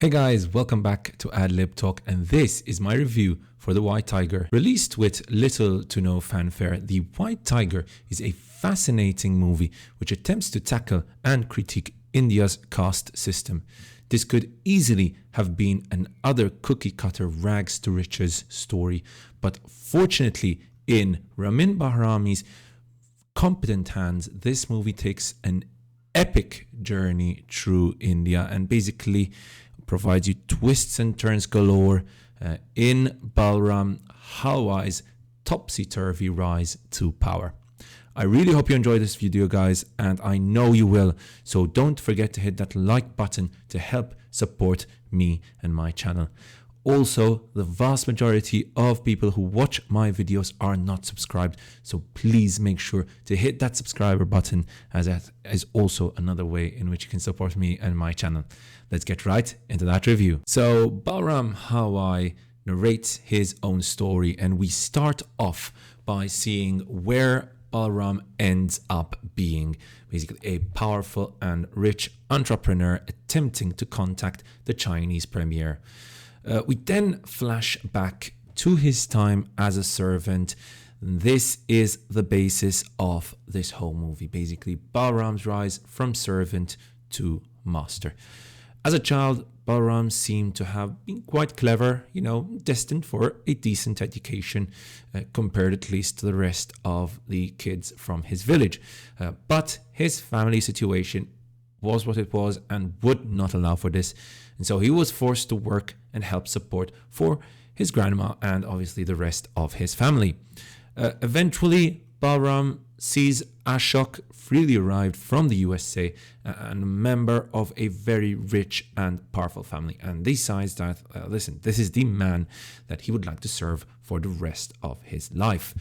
Hey guys, welcome back to Adlib Talk, and this is my review for The White Tiger. Released with little to no fanfare, The White Tiger is a fascinating movie which attempts to tackle and critique India's caste system. This could easily have been another cookie-cutter rags to riches story, but fortunately, in Ramin Bahrami's competent hands, this movie takes an epic journey through India and basically provides you twists and turns galore in Balram Halwai's topsy-turvy rise to power. I really hope you enjoyed this video, guys, and I know you will. So don't forget to hit that like button to help support me and my channel. Also, the vast majority of people who watch my videos are not subscribed, so please make sure to hit that subscriber button, as that is also another way in which you can support me and my channel. Let's get right into that review. So Balram Halwai narrates his own story, and we start off by seeing where Balram ends up being, basically a powerful and rich entrepreneur attempting to contact the Chinese premier. We then flash back to his time as a servant. This is the basis of this whole movie, basically Balram's rise from servant to master. As a child, Balram seemed to have been quite clever, destined for a decent education, compared at least to the rest of the kids from his village. But his family situation was what it was and would not allow for this. And so he was forced to work and help support for his grandma and obviously the rest of his family. Eventually, Balram sees Ashok freely arrived from the USA and a member of a very rich and powerful family, and decides that, listen, this is the man that he would like to serve for the rest of his life.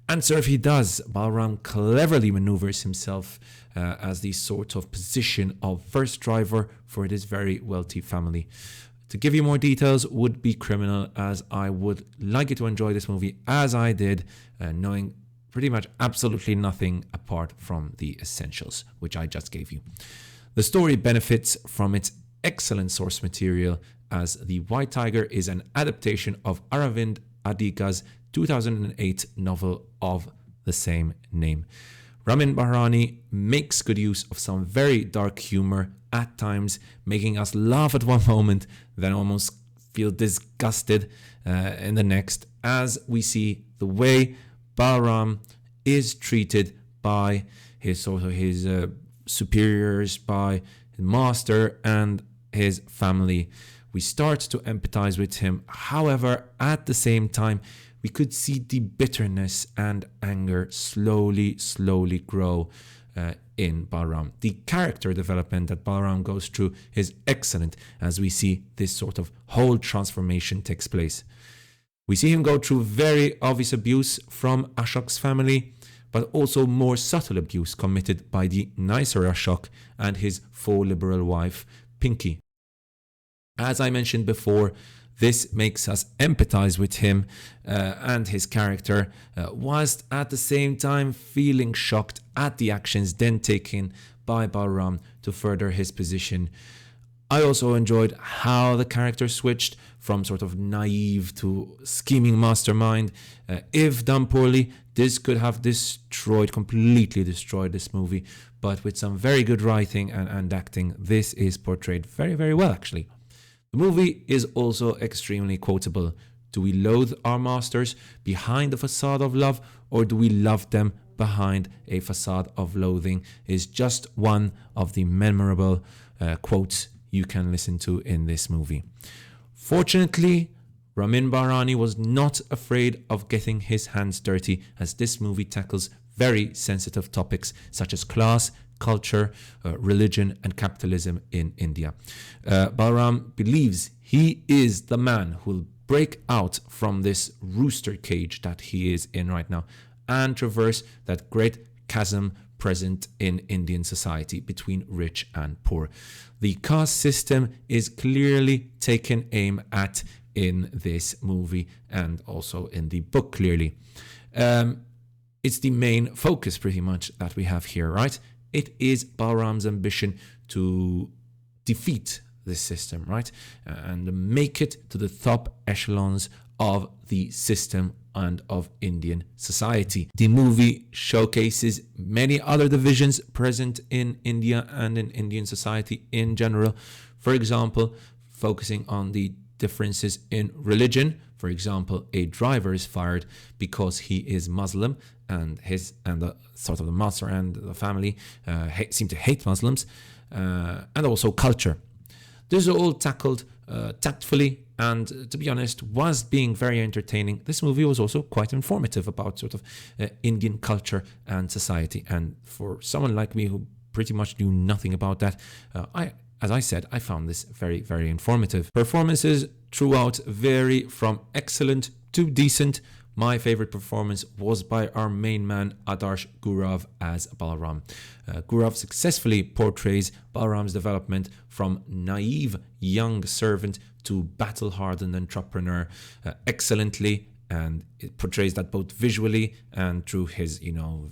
And serve he does. Balram cleverly maneuvers himself as the sort of position of first driver for this very wealthy family. To give you more details would be criminal, as I would like you to enjoy this movie as I did, knowing pretty much absolutely nothing apart from the essentials, which I just gave you. The story benefits from its excellent source material, as The White Tiger is an adaptation of Aravind Adiga's 2008 novel of the same name. Ramin Bahrami makes good use of some very dark humor at times, making us laugh at one moment, then almost feel disgusted in the next, as we see the way Balram is treated by his superiors, by his master and his family. We start to empathize with him. However, at the same time, we could see the bitterness and anger slowly grow in Balram. The character development that Balram goes through is excellent, as we see this sort of whole transformation takes place. We see him go through very obvious abuse from Ashok's family, but also more subtle abuse committed by the nicer Ashok and his faux liberal wife, Pinky. As I mentioned before, this makes us empathize with him and his character, whilst at the same time feeling shocked at the actions then taken by Balram to further his position. I also enjoyed how the character switched from sort of naive to scheming mastermind. If done poorly, this could have completely destroyed this movie, but with some very good writing and acting, this is portrayed very, very well, actually. The movie is also extremely quotable. Do we loathe our masters behind a facade of love, or do we love them behind a facade of loathing? Is just one of the memorable quotes you can listen to in this movie. Fortunately, Ramin Bahrami was not afraid of getting his hands dirty, as this movie tackles very sensitive topics such as class, culture, religion and capitalism in India. Balram believes he is the man who will break out from this rooster cage that he is in right now and traverse that great chasm present in Indian society between rich and poor. The caste system is clearly taken aim at in this movie and also in the book, clearly. It's the main focus pretty much that we have here, right? It is Balram's ambition to defeat this system, right? And make it to the top echelons of the system and of Indian society. The movie showcases many other divisions present in India and in Indian society in general. For example, focusing on the differences in religion. For example, a driver is fired because he is Muslim, and the sort of the master and the family seem to hate Muslims, and also culture. This is all tackled tactfully, and to be honest, was being very entertaining. This movie was also quite informative about sort of Indian culture and society. And for someone like me who pretty much knew nothing about that, as I said, I found this very, very informative. Performances throughout vary from excellent to decent. My favorite performance was by our main man, Adarsh Gaurav, as Balram. Gaurav successfully portrays Balram's development from naive young servant to battle-hardened entrepreneur excellently, and it portrays that both visually and through his,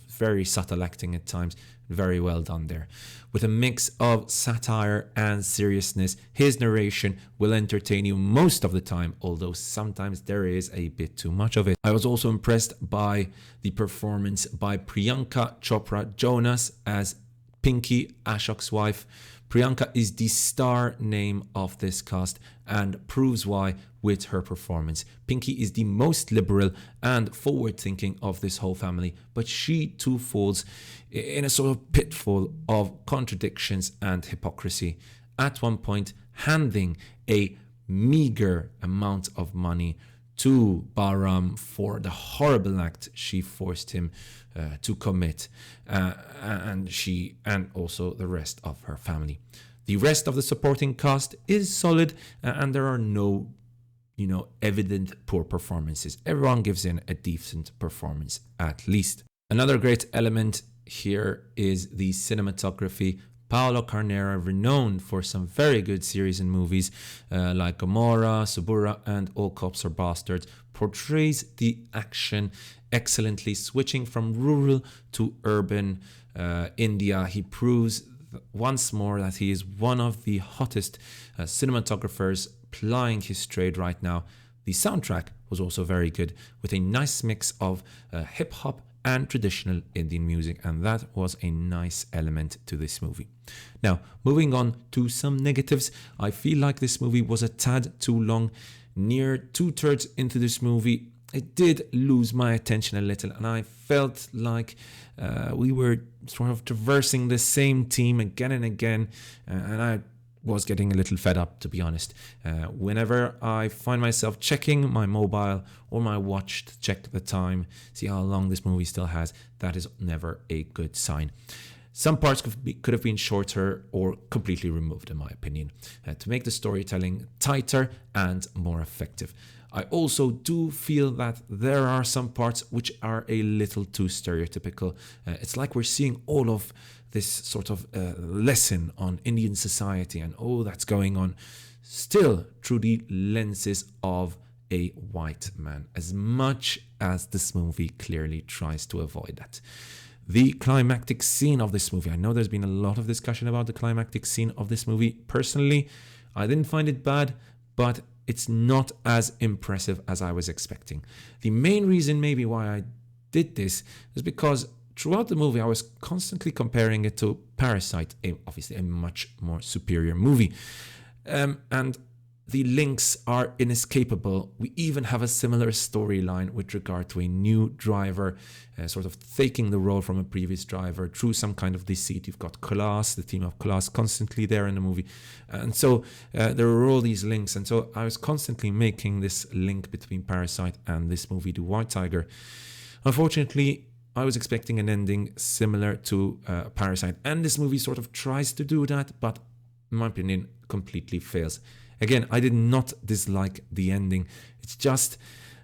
very subtle acting at times. Very well done there. With a mix of satire and seriousness, his narration will entertain you most of the time, although sometimes there is a bit too much of it. I was also impressed by the performance by Priyanka Chopra Jonas as Pinky, Ashok's wife. Priyanka is the star name of this cast and proves why with her performance. Pinky is the most liberal and forward-thinking of this whole family, but she too falls in a sort of pitfall of contradictions and hypocrisy. At one point, handing a meager amount of money to Balram for the horrible act she forced him to commit, and also the rest of her family. The rest of the supporting cast is solid, and there are no, evident poor performances. Everyone gives in a decent performance, at least. Another great element here is the cinematography. Paolo Carnera, renowned for some very good series and movies like Gomorrah, Subura, and All Cops Are Bastards, portrays the action excellently, switching from rural to urban India. He proves once more that he is one of the hottest cinematographers plying his trade right now. The soundtrack was also very good, with a nice mix of hip-hop and traditional Indian music, and that was a nice element to this movie. Now, moving on to some negatives, I feel like this movie was a tad too long. Near 2/3 into this movie, it did lose my attention a little, and I felt like we were sort of traversing the same theme again and again, and I was getting a little fed up, to be honest. Whenever I find myself checking my mobile or my watch to check the time, see how long this movie still has, that is never a good sign. Some parts could have been shorter or completely removed, in my opinion, to make the storytelling tighter and more effective. I also do feel that there are some parts which are a little too stereotypical. It's like we're seeing all of this sort of lesson on Indian society and all that's going on still through the lenses of a white man, as much as this movie clearly tries to avoid that. The climactic scene of this movie, I know there's been a lot of discussion about the climactic scene of this movie. Personally, I didn't find it bad, but it's not as impressive as I was expecting. The main reason maybe why I did this is because throughout the movie I was constantly comparing it to Parasite, obviously a much more superior movie. And the links are inescapable. We even have a similar storyline with regard to a new driver, sort of taking the role from a previous driver through some kind of deceit. You've got class, the theme of class, constantly there in the movie. And so there are all these links. And so I was constantly making this link between Parasite and this movie, The White Tiger. Unfortunately, I was expecting an ending similar to Parasite. And this movie sort of tries to do that, but in my opinion, completely fails. Again, I did not dislike the ending. It's just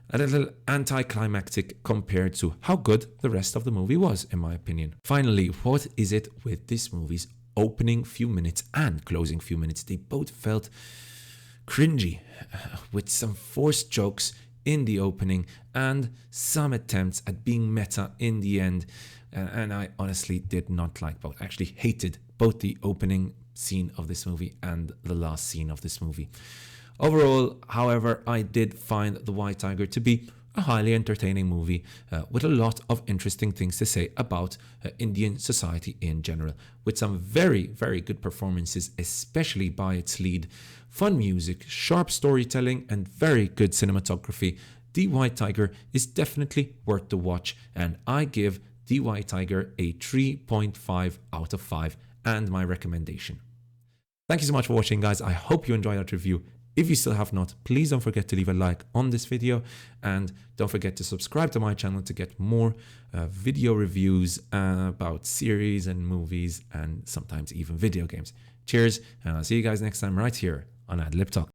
a little anticlimactic compared to how good the rest of the movie was, in my opinion. Finally, what is it with this movie's opening few minutes and closing few minutes? They both felt cringy, with some forced jokes in the opening and some attempts at being meta in the end. And I honestly did not like both. I actually hated both the opening scene of this movie and the last scene of this movie. Overall, however, I did find The White Tiger to be a highly entertaining movie with a lot of interesting things to say about Indian society in general, with some very, very good performances, especially by its lead, fun music, sharp storytelling, and very good cinematography. The White Tiger is definitely worth the watch, and I give The White Tiger a 3.5 out of 5 and my recommendation. Thank you so much for watching, guys. I hope you enjoyed that review. If you still have not, please don't forget to leave a like on this video, and don't forget to subscribe to my channel to get more video reviews about series and movies and sometimes even video games. Cheers, and I'll see you guys next time right here on Ad Lib Talk.